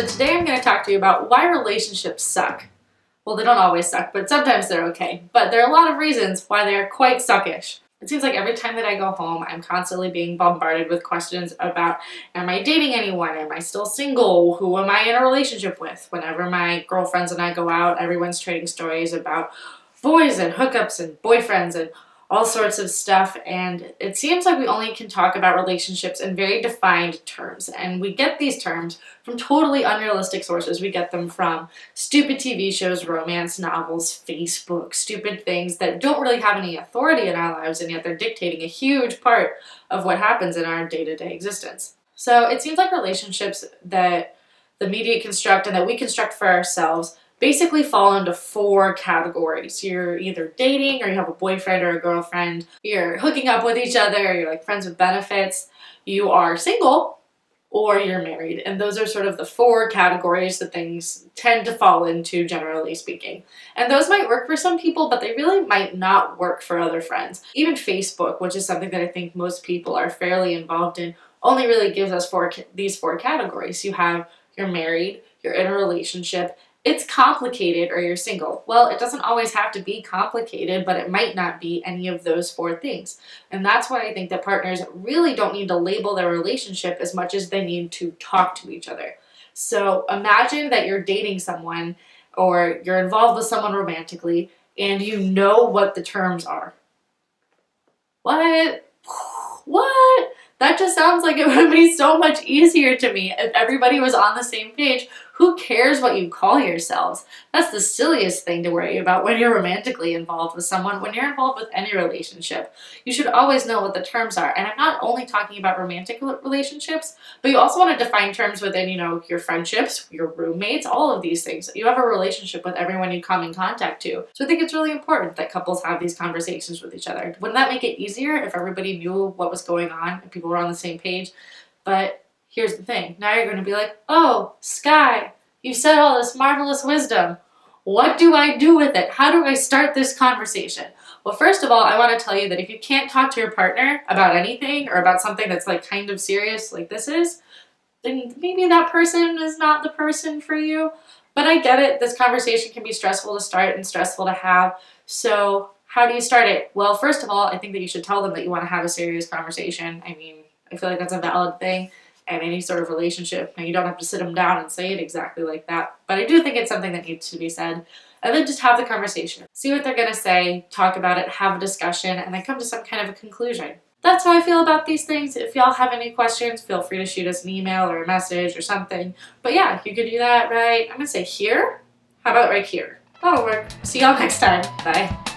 So today I'm going to talk to you about why relationships suck. Well, they don't always suck, but sometimes they're okay. But there are a lot of reasons why they are quite suckish. It seems like every time that I go home, I'm constantly being bombarded with questions about, am I dating anyone? Am I still single? Who am I in a relationship with? Whenever my girlfriends and I go out, everyone's trading stories about boys and hookups and boyfriends and all sorts of stuff, and it seems like we only can talk about relationships in very defined terms, and we get these terms from totally unrealistic sources. We get them from stupid TV shows, romance novels, Facebook, stupid things that don't really have any authority in our lives, and yet they're dictating a huge part of what happens in our day-to-day existence. So it seems like relationships that the media construct and that we construct for ourselves basically fall into four categories. You're either dating, or you have a boyfriend or a girlfriend, you're hooking up with each other, you're like friends with benefits, you are single, or you're married. And those are sort of the four categories that things tend to fall into, generally speaking. And those might work for some people, but they really might not work for other friends. Even Facebook, which is something that I think most people are fairly involved in, only really gives us these four categories. You're married, you're in a relationship, it's complicated, or you're single. Well, it doesn't always have to be complicated, but it might not be any of those four things. And that's why I think that partners really don't need to label their relationship as much as they need to talk to each other. So imagine that you're dating someone or you're involved with someone romantically and you know what the terms are. What? What? That just sounds like it would be so much easier to me if everybody was on the same page. Who cares what you call yourselves? That's the silliest thing to worry about when you're romantically involved with someone. When you're involved with any relationship, you should always know what the terms are. And I'm not only talking about romantic relationships, but you also want to define terms within, your friendships, your roommates, all of these things. You have a relationship with everyone you come in contact to. So I think it's really important that couples have these conversations with each other. Wouldn't that make it easier if everybody knew what was going on and people were on the same page? But here's the thing. Now you're going to be like, oh, Skye, you said all this marvelous wisdom. What do I do with it? How do I start this conversation? Well, first of all, I want to tell you that if you can't talk to your partner about anything or about something that's like kind of serious like this is, then maybe that person is not the person for you. But I get it. This conversation can be stressful to start and stressful to have. So how do you start it? Well, first of all, I think that you should tell them that you want to have a serious conversation. I mean, I feel like that's a valid thing. And any sort of relationship. Now, you don't have to sit them down and say it exactly like that, but I do think it's something that needs to be said. And then just have the conversation. See what they're going to say, talk about it, have a discussion, and then come to some kind of a conclusion. That's how I feel about these things. If y'all have any questions, feel free to shoot us an email or a message or something. But yeah, you could do that right, I'm going to say here. How about right here? That'll work. See y'all next time. Bye.